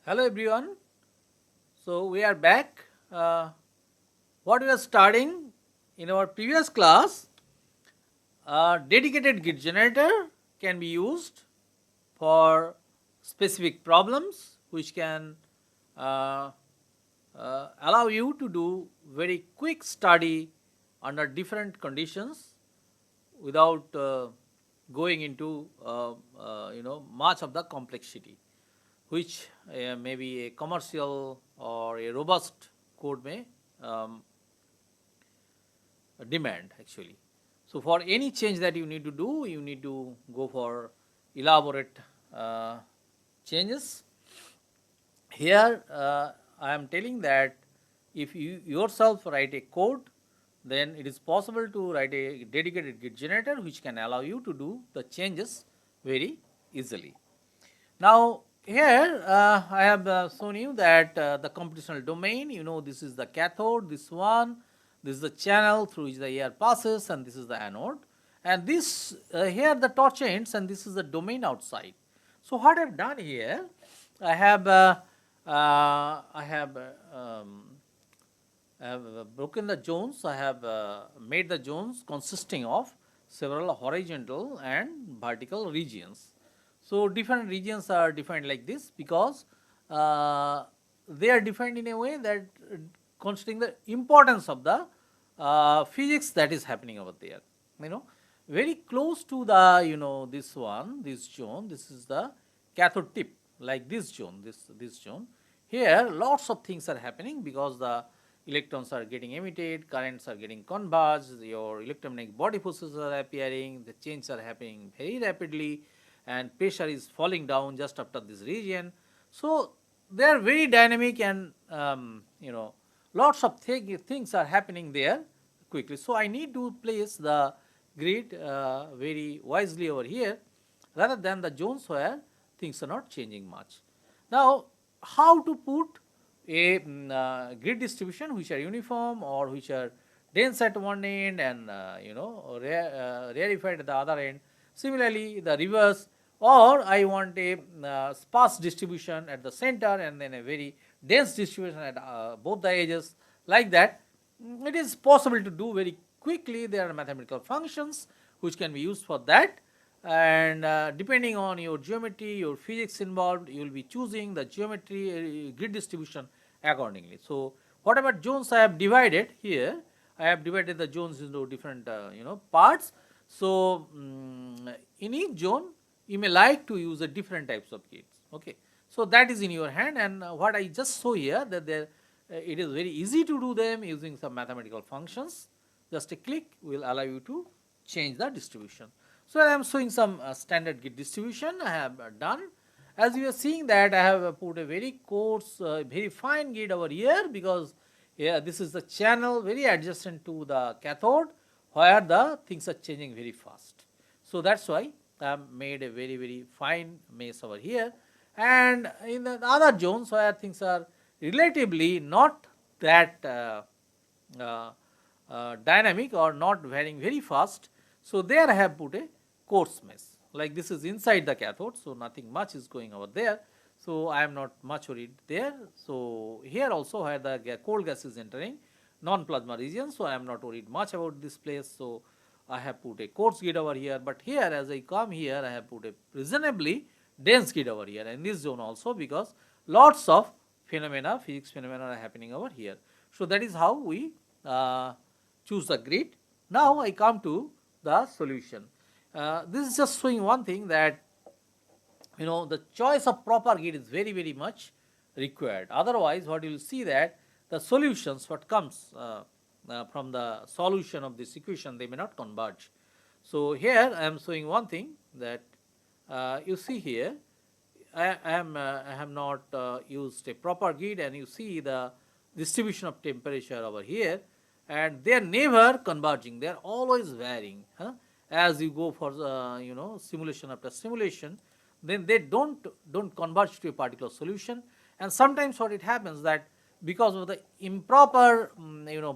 Hello everyone. So we are back. What we are studying in our previous class, a dedicated grid generator can be used for specific problems which can uh, allow you to do very quick study under different conditions without going into much of the complexity which maybe a commercial or a robust code may um, demand actually. So for any change that you need to do, you need to go for elaborate uh, changes. Here I am telling that if you yourself write a code, then it is possible to write a dedicated git generator which can allow you to do the changes very easily. Now here I have shown you that the computational domain, this is the cathode, this is the channel through which the air passes, and this is the anode. And this here the torch ends, and this is the domain outside. So what I have done here, I have I have broken the zones. I have made the zones consisting of several horizontal and vertical regions. So different regions are defined like this because they are defined in a way that considering the importance of the physics that is happening over there. You know, very close to the this one, this zone. This is the cathode tip, like this zone, this zone. Here, lots of things are happening because the electrons are getting emitted, currents are getting converged, your electromagnetic body forces are appearing, the changes are happening very rapidly, and pressure is falling down just after this region. So they are very dynamic, and lots of things are happening there quickly. So I need to place the grid very wisely over here rather than the zones where things are not changing much. Now, how to put a grid distribution which are uniform or which are dense at one end and rarefied at the other end. Similarly, the reverse, or I want a sparse distribution at the center and then a very dense distribution at both the edges, like that. It is possible to do very quickly. There are mathematical functions which can be used for that, and depending on your geometry, your physics involved, you will be choosing the geometry grid distribution accordingly. So whatever zones I have divided here, I have divided the zones into different parts. So in each zone you may like to use a different types of grids. Okay, so that is in your hand, and what I just show here, that there it is very easy to do them using some mathematical functions. Just a click will allow you to change the distribution. So I am showing some standard grid distribution I have done. As you are seeing that I have put a very coarse, very fine grid over here, because this is the channel very adjacent to the cathode where the things are changing very fast. So that's why I have made a very fine mesh over here. And in the other zones where things are relatively not that uh, dynamic or not varying very fast, so there I have put a coarse mesh. Like this is inside the cathode, so nothing much is going over there. So I am not much worried there. So here also where the cold gas is entering, non-plasma region, so I am not worried much about this place. So I have put a coarse grid over here, but here as I come here, I have put a reasonably dense grid over here in this zone also, because lots of phenomena, physics phenomena are happening over here. So that is how we choose the grid. Now I come to the solution. This is just showing one thing, that the choice of proper grid is very much required. Otherwise, what you will see, that the solutions what comes from the solution of this equation, they may not converge. So here I am showing one thing, that you see here I have not used a proper grid, and you see the distribution of temperature over here, and they are never converging, they are always varying. As you go for simulation after simulation, then they don't converge to a particular solution. And sometimes what it happens, that because of the improper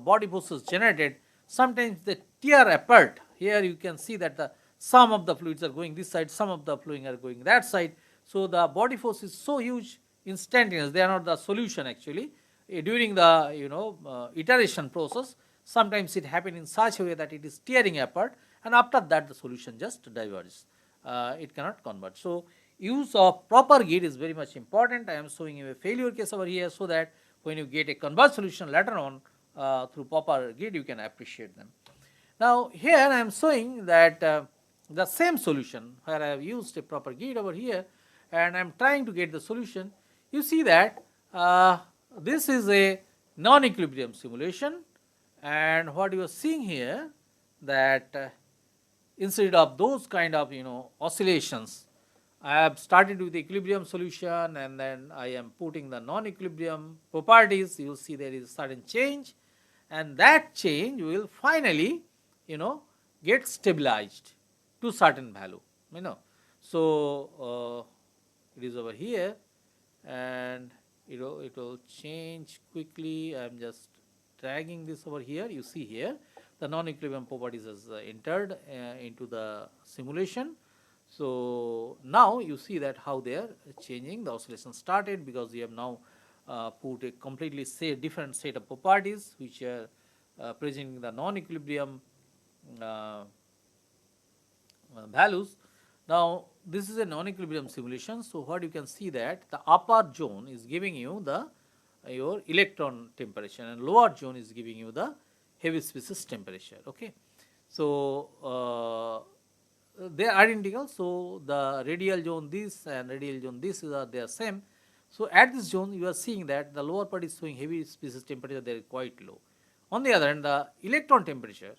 body forces generated, sometimes they tear apart. Here you can see that the some of the fluids are going this side, some of the fluid are going that side. So the body force is so huge, instantaneous, they are not the solution actually. During the iteration process, sometimes it happens in such a way that it is tearing apart, and after that the solution just diverges. It cannot convert. So use of proper gate is very much important. I am showing you a failure case over here, so that when you get a converged solution later on through proper gate, you can appreciate them. Now here I am showing that the same solution where I have used a proper gate over here, and I am trying to get the solution. You see that this is a non-equilibrium simulation, and what you are seeing here, that instead of those kind of oscillations, I have started with the equilibrium solution, and then I am putting the non-equilibrium properties. You see there is certain change, and that change will finally get stabilized to certain value. So it is over here, and it will change quickly. I am just dragging this over here. You see here the non-equilibrium properties has entered into the simulation. So now you see that how they are changing. The oscillation started because we have now put a completely different set of properties which are presenting the non-equilibrium values. Now this is a non-equilibrium simulation. So what you can see that the upper zone is giving you the your electron temperature, and lower zone is giving you the heavy species temperature. Okay, so they are identical. So the radial zone this and radial zone this they are same. So at this zone you are seeing that the lower part is showing heavy species temperature, they are quite low. On the other hand, the electron temperature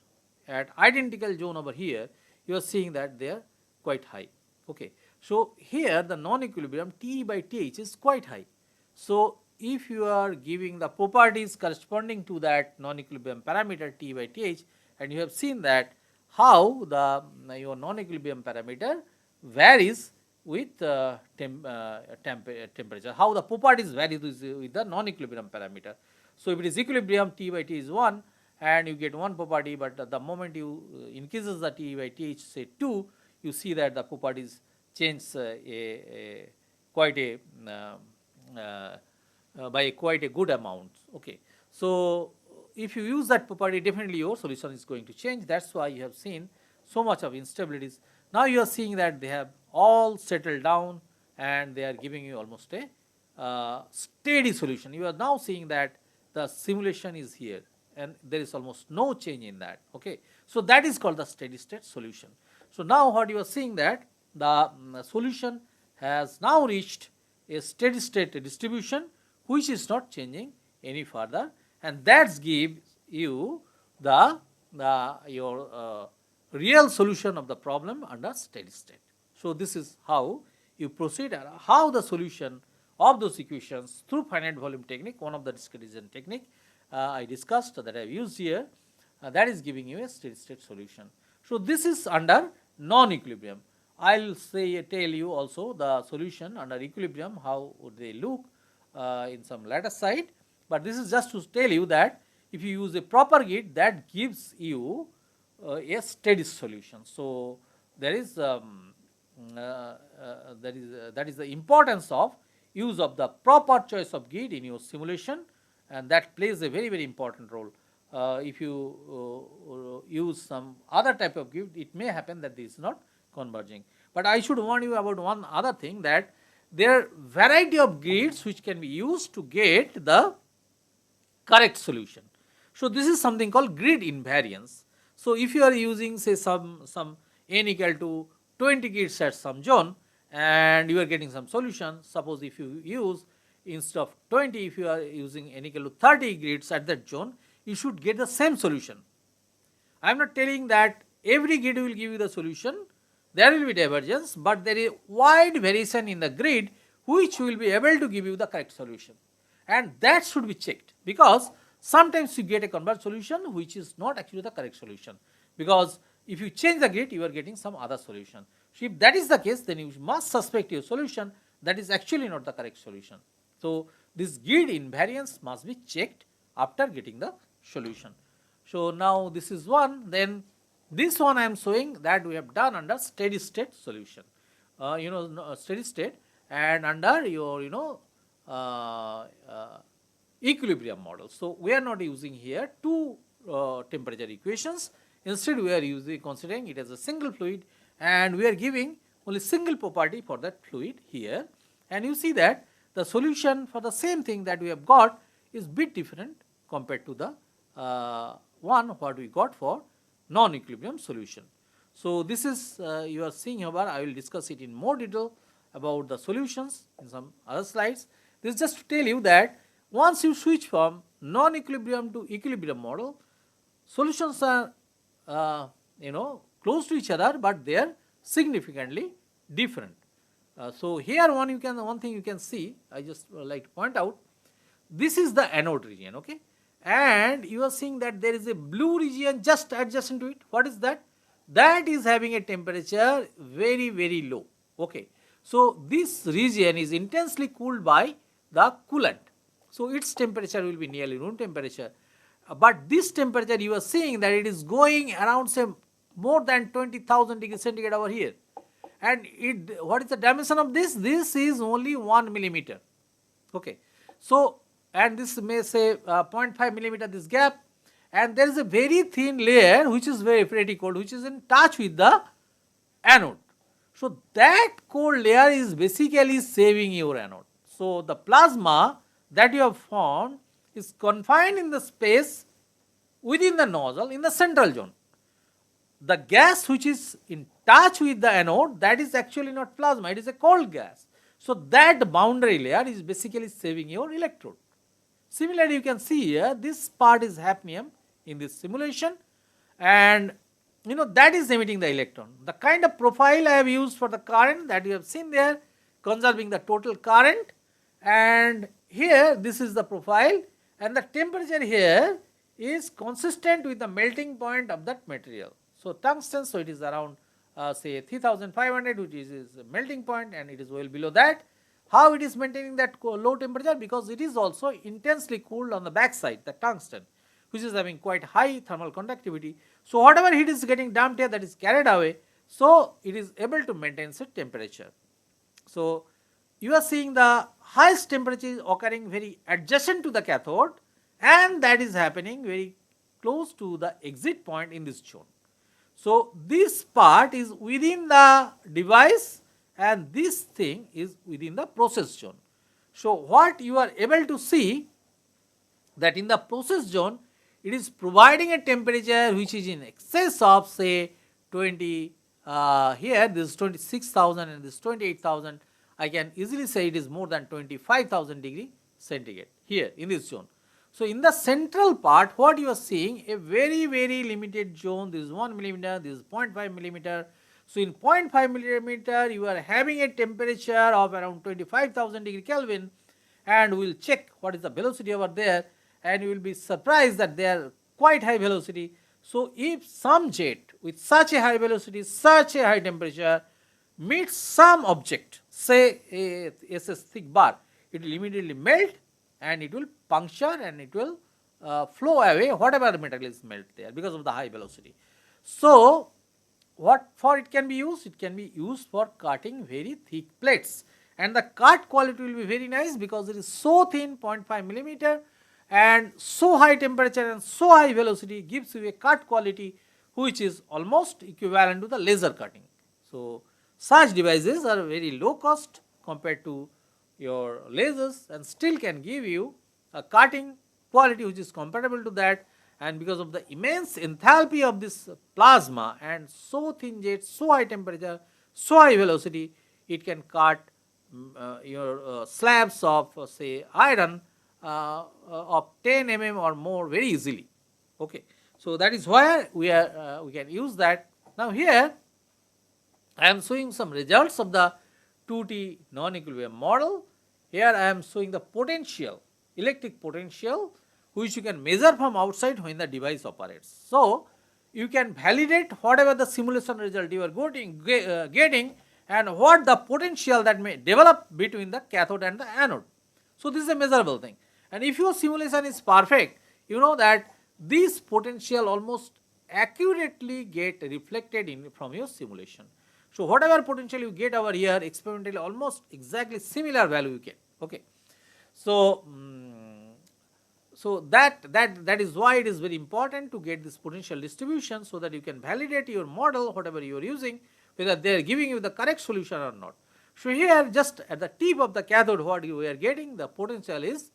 at identical zone over here, you are seeing that they are quite high. Okay, so here the non-equilibrium T by Th is quite high. So if you are giving the properties corresponding to that non-equilibrium parameter T by Th, and you have seen that how the your non-equilibrium parameter varies with temperature, how the properties vary with the non-equilibrium parameter. So if it is equilibrium, T by T is 1, and you get one property, but the moment you increases the T by Th say 2, you see that the properties change quite a by quite a good amount. Okay, so if you use that property, definitely your solution is going to change. That's why you have seen so much of instabilities. Now you are seeing that they have all settled down, and they are giving you almost a steady solution. You are now seeing that the simulation is here, and there is almost no change in that. Okay, so that is called the steady state solution. So now what you are seeing that the solution has now reached a steady state distribution which is not changing any further, and that gives you the your real solution of the problem under steady state. So this is how you proceed, and how the solution of those equations through finite volume technique, one of the discretization technique I discussed that I have used here, that is giving you a steady state solution. So this is under non-equilibrium. I will tell you also the solution under equilibrium, how would they look in some later slide, but this is just to tell you that if you use a proper gate, that gives you a steady solution. So there is that is the importance of use of the proper choice of gate in your simulation, and that plays a very, very important role. If you use some other type of gate, it may happen that this is not converging. But I should warn you about one other thing, that there are variety of gates which can be used to get the correct solution. So this is something called grid invariance. So if you are using say some n equal to 20 gates at some zone, and you are getting some solution, suppose if you use instead of 20, if you are using n equal to 30 grids at that zone, you should get the same solution. I am not telling that every grid will give you the solution, there will be divergence, but there is wide variation in the grid which will be able to give you the correct solution, and that should be checked, because sometimes you get a converged solution which is not actually the correct solution, because if you change the grid, you are getting some other solution. So if that is the case, then you must suspect your solution that is actually not the correct solution. So this grid invariance must be checked after getting the solution. So now this is one, then this one I am showing that we have done under steady state solution. Steady state, and under your uh, uh, equilibrium model. So we are not using here two temperature equations. Instead, we are using considering it as a single fluid, and we are giving only single property for that fluid here. And you see that the solution for the same thing that we have got is bit different compared to the one what we got for non-equilibrium solution. So this is you are seeing here. I will discuss it in more detail about the solutions in some other slides. This is just to tell you that once you switch from non-equilibrium to equilibrium model, solutions are close to each other, but they are significantly different. So here one thing you can see, I just like to point out, this is the anode region, okay, and you are seeing that there is a blue region just adjacent to it. What is that? That is having a temperature very low, okay. So this region is intensely cooled by the coolant, so its temperature will be nearly room temperature. But this temperature you are seeing that it is going around say more than 20,000 degrees centigrade over here. And what is the dimension of this? This is only 1 millimeter. Okay. So, and this may say 0.5 millimeter this gap, and there is a very thin layer which is pretty cold, which is in touch with the anode. So that cold layer is basically saving your anode. So the plasma that you have formed is confined in the space within the nozzle in the central zone. The gas which is in touch with the anode, that is actually not plasma, it is a cold gas. So that boundary layer is basically saving your electrode. Similarly, you can see here this part is hafnium in this simulation, and that is emitting the electron. The kind of profile I have used for the current that you have seen there, conserving the total current, and here this is the profile, and the temperature here is consistent with the melting point of that material. So tungsten, so it is around say 3500, which is melting point, and it is well below that. How it is maintaining that low temperature? Because it is also intensely cooled on the back side, the tungsten, which is having quite high thermal conductivity. So whatever heat is getting dumped here, that is carried away, so it is able to maintain its temperature. So you are seeing the highest temperature is occurring very adjacent to the cathode, and that is happening very close to the exit point in this zone. So this part is within the device, and this thing is within the process zone. So what you are able to see that in the process zone, it is providing a temperature which is in excess of say 20, here this is 26,000 and this 28,000. I can easily say it is more than 25,000 degree centigrade here in this zone. So in the central part, what you are seeing, a very limited zone. This is 1 millimeter, this is 0.5 millimeter. So in 0.5 millimeter, you are having a temperature of around 25,000 degree Kelvin, and we will check what is the velocity over there, and you will be surprised that they are quite high velocity. So if some jet with such a high velocity, such a high temperature meets some object, say a SS thick bar, it will immediately melt and it will puncture and it will flow away whatever material is melt there because of the high velocity. So what for it can be used? It can be used for cutting very thick plates, and the cut quality will be very nice because it is so thin, 0.5 millimeter, and so high temperature and so high velocity gives you a cut quality which is almost equivalent to the laser cutting. So such devices are very low cost compared to your lasers, and still can give you a cutting quality which is comparable to that. And because of the immense enthalpy of this plasma and so thin jet, so high temperature, so high velocity, it can cut your slabs of say iron of 10 mm or more very easily. Okay, so that is why we can use that. Now here I am showing some results of the 2T non-equilibrium model. Here I am showing the potential, electric potential, which you can measure from outside when the device operates. So you can validate whatever the simulation result you are getting and what the potential that may develop between the cathode and the anode. So this is a measurable thing. And if your simulation is perfect, you know that this potential almost accurately get reflected in from your simulation. So whatever potential you get over here experimentally, almost exactly similar value you get. Okay. So, that is why it is very important to get this potential distribution, so that you can validate your model, whatever you are using, whether they are giving you the correct solution or not. So here, just at the tip of the cathode, what you are getting, the potential is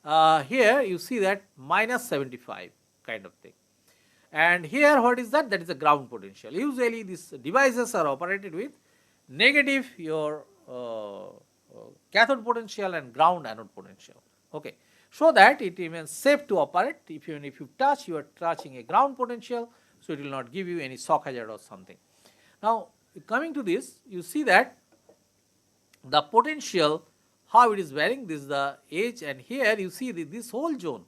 here you see that minus 75 kind of thing. And here what is that? That is the ground potential. Usually these devices are operated with negative your cathode potential and ground anode potential. Okay. So that it remains safe to operate. Even if you touch, you are touching a ground potential, so it will not give you any shock hazard or something. Now coming to this, you see that the potential, how it is varying, this is the edge, and here you see this whole zone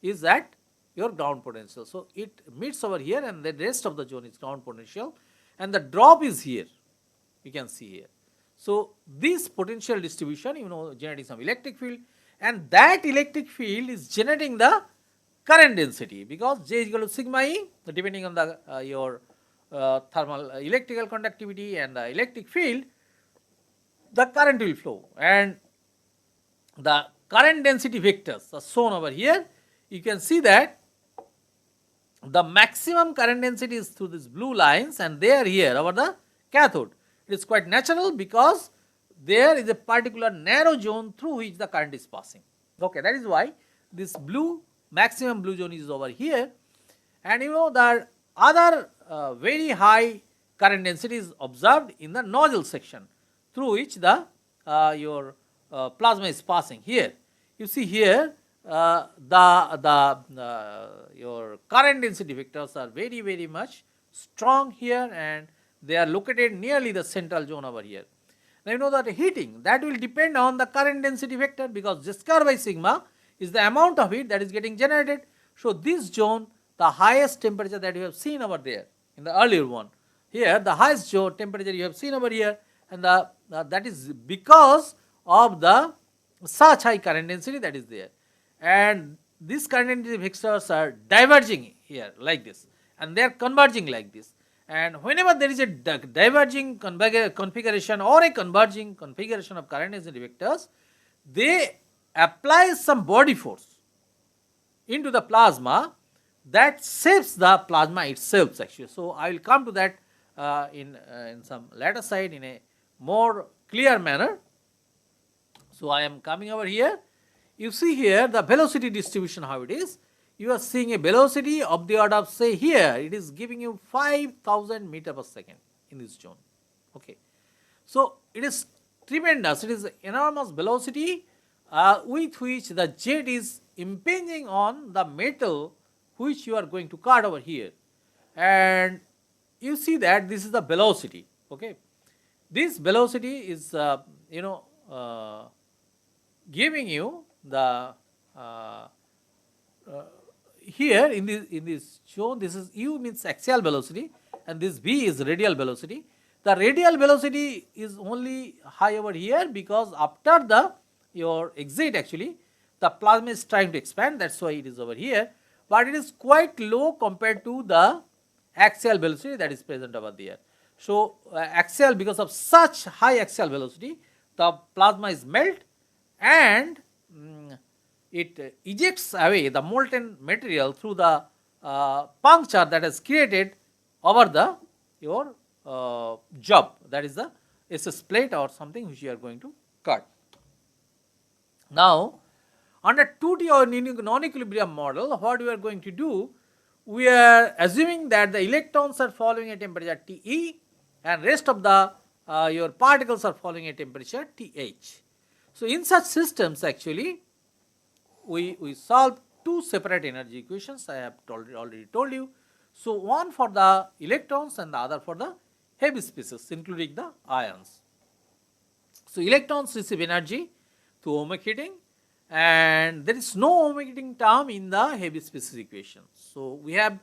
is at your ground potential. So it meets over here, and the rest of the zone is ground potential, and the drop is here, you can see here. So this potential distribution, generating some electric field, and that electric field is generating the current density, because J is equal to sigma E, depending on the your thermal electrical conductivity and the electric field, the current will flow, and the current density vectors are shown over here. You can see that the maximum current density is through these blue lines, and they are here over the cathode. It is quite natural, because there is a particular narrow zone through which the current is passing. Okay, that is why this maximum blue zone is over here, and the other very high current density is observed in the nozzle section, through which the your plasma is passing. Here you see here your current density vectors are very much strong here, and they are located nearly the central zone over here. Now that heating, that will depend on the current density vector, because Z square by sigma is the amount of heat that is getting generated. So this zone, the highest temperature that you have seen over there in the earlier one, here the highest zone temperature you have seen over here, and that is because of the such high current density that is there, and these current density vectors are diverging here like this, and they are converging like this. And whenever there is a diverging configuration or a converging configuration of current density vectors, they apply some body force into the plasma that shapes the plasma itself actually. So I will come to that in some later side in a more clear manner. So I am coming over here. You see here the velocity distribution, how it is. You are seeing a velocity of the order of, say here, it is giving you 5000 meter per second in this zone. Okay. So it is tremendous, it is enormous velocity with which the jet is impinging on the metal which you are going to cut over here. And you see that this is the velocity. Okay. This velocity is giving you the here in this zone, this is u means axial velocity, and this v is radial velocity. The radial velocity is only high over here, because after the your exit actually the plasma is trying to expand, that's why it is over here, but it is quite low compared to the axial velocity that is present over there. So axial, because of such high axial velocity, the plasma is melt, and it ejects away the molten material through the puncture that is created over the your job, that is the SS plate or something which you are going to cut. Now under 2D or non-equilibrium model, what we are going to do, we are assuming that the electrons are following a temperature TE, and rest of the your particles are following a temperature TH. So in such systems actually we solve two separate energy equations, I have already told you. So one for the electrons and the other for the heavy species, including the ions. So electrons receive energy through ohmic heating, and there is no ohmic heating term in the heavy species equation. So we have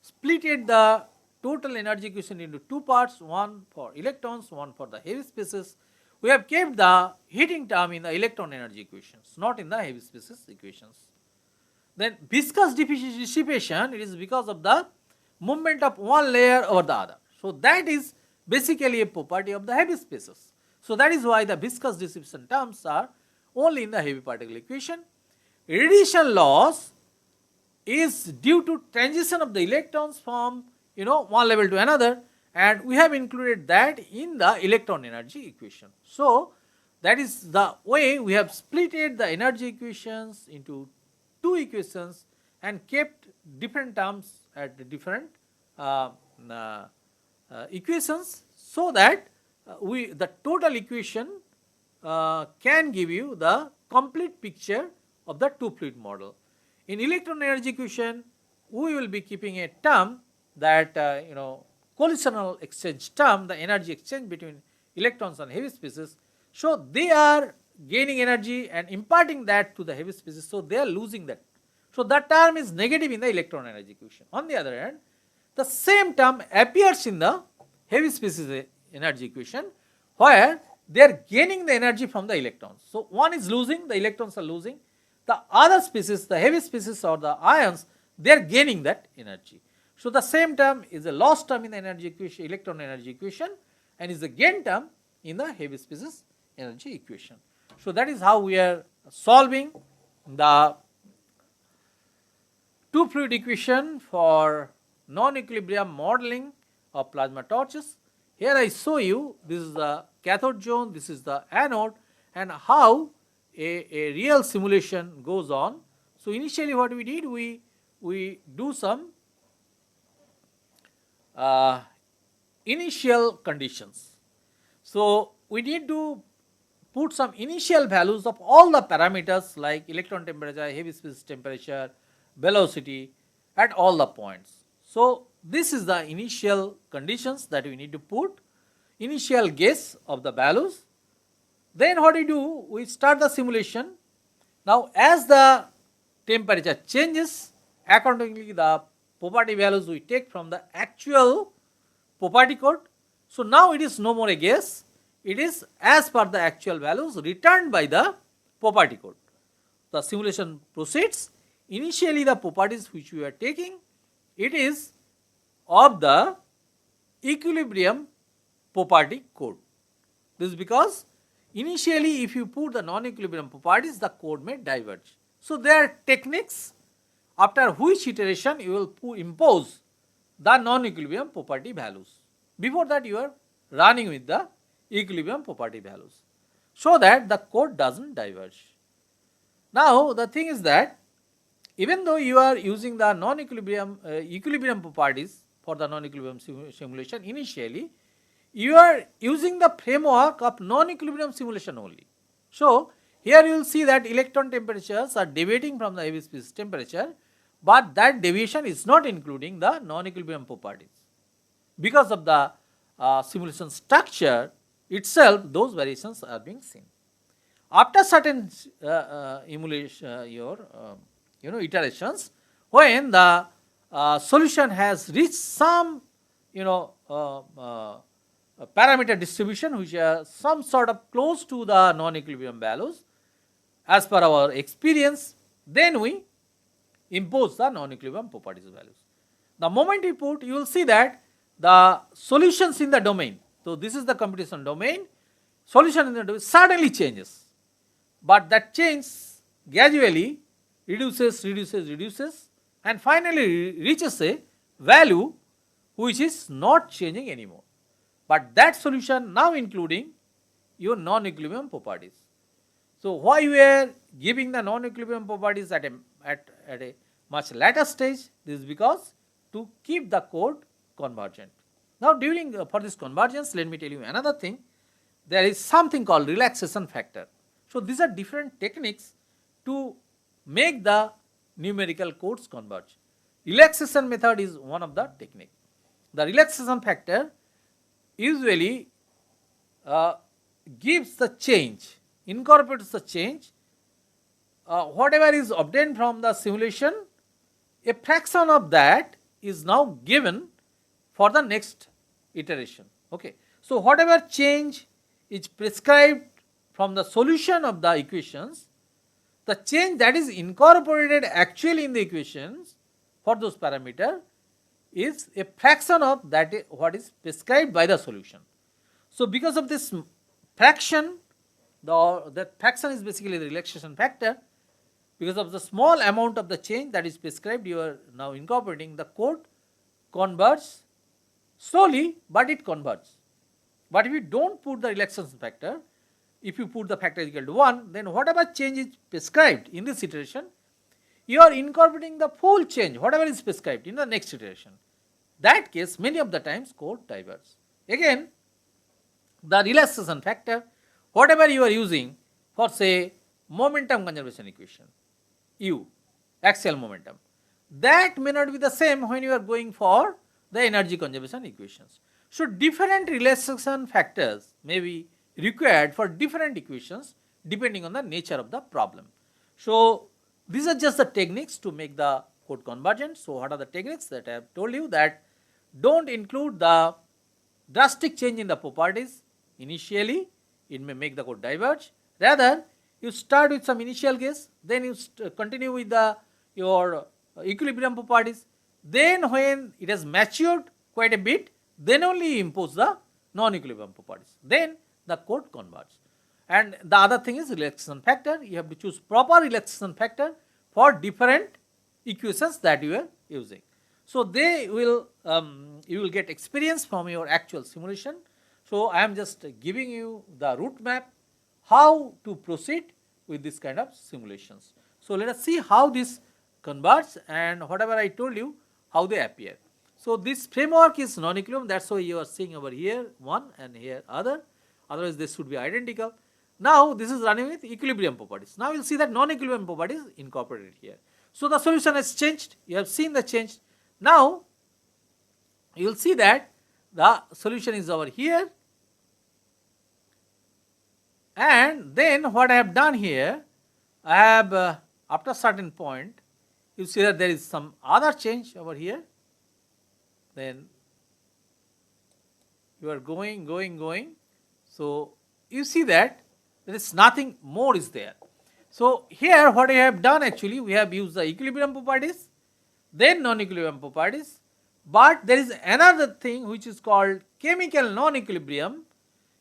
splitted the total energy equation into two parts, one for electrons, one for the heavy species. We have kept the heating term in the electron energy equations, not in the heavy species equations. Then viscous dissipation, it is because of the movement of one layer over the other. So that is basically a property of the heavy species. So that is why the viscous dissipation terms are only in the heavy particle equation. Radiation loss is due to transition of the electrons from one level to another, and we have included that in the electron energy equation. So that is the way we have splitted the energy equations into two equations and kept different terms at the different uh, uh, equations, so that the total equation can give you the complete picture of the two fluid model. In electron energy equation, we will be keeping a term that collisional exchange term, the energy exchange between electrons and heavy species. So they are gaining energy and imparting that to the heavy species, so they are losing that. So that term is negative in the electron energy equation. On the other hand, the same term appears in the heavy species energy equation, where they are gaining the energy from the electrons. So one is losing, the electrons are losing. The other species, the heavy species or the ions, they are gaining that energy. So the same term is a loss term in the energy equation, electron energy equation, and is a gain term in the heavy species energy equation. So that is how we are solving the two fluid equation for non-equilibrium modeling of plasma torches. Here I show you, this is the cathode zone, this is the anode, and how a real simulation goes on. So initially what we did, we do some initial conditions. So we need to put some initial values of all the parameters like electron temperature, heavy species temperature, velocity at all the points. So this is the initial conditions that we need to put, initial guess of the values. Then what we do, we start the simulation. Now as the temperature changes, accordingly the property values we take from the actual property code. So now it is no more a guess, it is as per the actual values returned by the property code. The simulation proceeds. Initially the properties which we are taking, it is of the equilibrium property code. This is because initially if you put the non-equilibrium properties, the code may diverge. So there are techniques after which iteration you will impose the non-equilibrium property values. Before that you are running with the equilibrium property values, so that the code does not diverge. Now the thing is that even though you are using the non-equilibrium equilibrium properties for the non-equilibrium simulation, initially you are using the framework of non-equilibrium simulation only. So here you will see that electron temperatures are deviating from the heavy species temperature, but that deviation is not including the non-equilibrium properties. Because of the simulation structure itself, those variations are being seen. After certain iterations, when the solution has reached some parameter distribution which are some sort of close to the non-equilibrium values as per our experience, then we impose the non-equilibrium properties values. The moment we put, you will see that the solutions in the domain, so this is the computation domain, solution in the domain suddenly changes, but that change gradually reduces and finally reaches a value which is not changing anymore. But that solution now including your non-equilibrium properties. So why we are giving the non-equilibrium properties at a much later stage? This is because to keep the code convergent. Now during for this convergence, let me tell you another thing. There is something called relaxation factor. So these are different techniques to make the numerical codes converge. Relaxation method is one of the technique. The relaxation factor usually gives the change, incorporates the change, whatever is obtained from the simulation, a fraction of that is now given for the next iteration. Okay. So whatever change is prescribed from the solution of the equations, the change that is incorporated actually in the equations for those parameter is a fraction of that what is prescribed by the solution. So because of this fraction, that fraction is basically the relaxation factor. Because of the small amount of the change that is prescribed, you are now incorporating, the code converts slowly, but it converts. But if you don't put the relaxation factor, if you put the factor is equal to 1, then whatever change is prescribed in this iteration, you are incorporating the full change, whatever is prescribed in the next iteration. That case, many of the times code diverges. Again, the relaxation factor, whatever you are using for say momentum conservation equation, U, axial momentum, that may not be the same when you are going for the energy conservation equations. So, different relaxation factors may be required for different equations depending on the nature of the problem. So, these are just the techniques to make the code convergent. So, what are the techniques that I have told you? That don't include the drastic change in the properties initially, it may make the code diverge. Rather, you start with some initial guess, then you continue with your equilibrium properties. Then when it has matured quite a bit, then only you impose the non-equilibrium properties. Then the code converges. And the other thing is relaxation factor. You have to choose proper relaxation factor for different equations that you are using. So they will, you will get experience from your actual simulation. So I am just giving you the route map, how to proceed with this kind of simulations. So let us see how this converges and whatever I told you, how they appear. So this framework is non-equilibrium, that's why you are seeing over here one and here other, otherwise this should be identical. Now this is running with equilibrium properties. Now you will see that non-equilibrium properties incorporated here. So the solution has changed, you have seen the change. Now you will see that the solution is over here, and then what I have done here, I have after certain point, you see that there is some other change over here, then you are going. So you see that there is nothing more is there. So here what I have done, actually we have used the equilibrium properties, then non-equilibrium properties, but there is another thing which is called chemical non-equilibrium.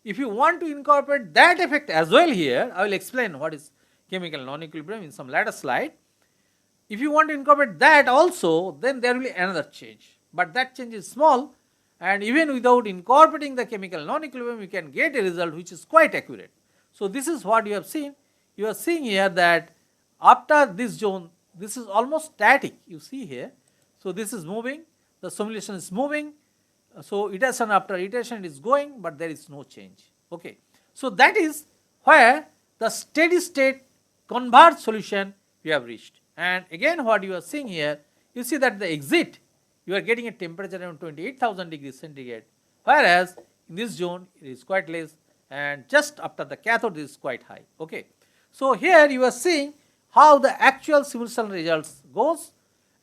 If you want to incorporate that effect as well here, I will explain what is chemical non-equilibrium in some later slide. If you want to incorporate that also, then there will be another change, but that change is small, and even without incorporating the chemical non-equilibrium, you can get a result which is quite accurate. So this is what you have seen. You are seeing here that after this zone, this is almost static, you see here. So this is moving, the simulation is moving, so iteration after iteration is going, but there is no change. Okay. So that is where the steady state converged solution we have reached. And again what you are seeing here, you see that the exit, you are getting a temperature around 28,000 degrees centigrade, whereas in this zone it is quite less, and just after the cathode is quite high. Okay. So here you are seeing how the actual simulation results goes,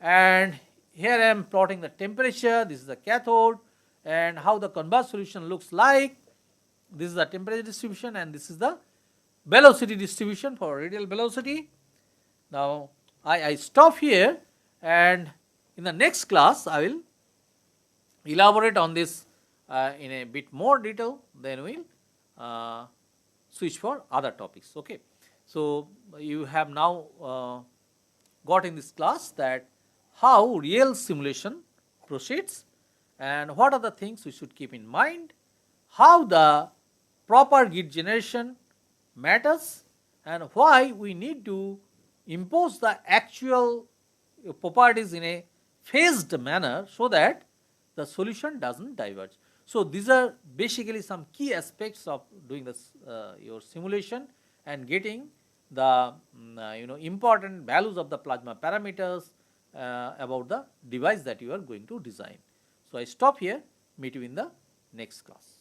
and here I am plotting the temperature, this is the cathode, and how the converged solution looks like. This is the temperature distribution and this is the velocity distribution for radial velocity. Now I stop here, and in the next class I will elaborate on this in a bit more detail, then we will switch for other topics. Okay. So you have now got in this class that how real simulation proceeds and what are the things we should keep in mind, how the proper git generation matters, and why we need to impose the actual properties in a phased manner so that the solution does not diverge. So these are basically some key aspects of doing this your simulation and getting the important values of the plasma parameters about the device that you are going to design. So I stop here, meet you in the next class.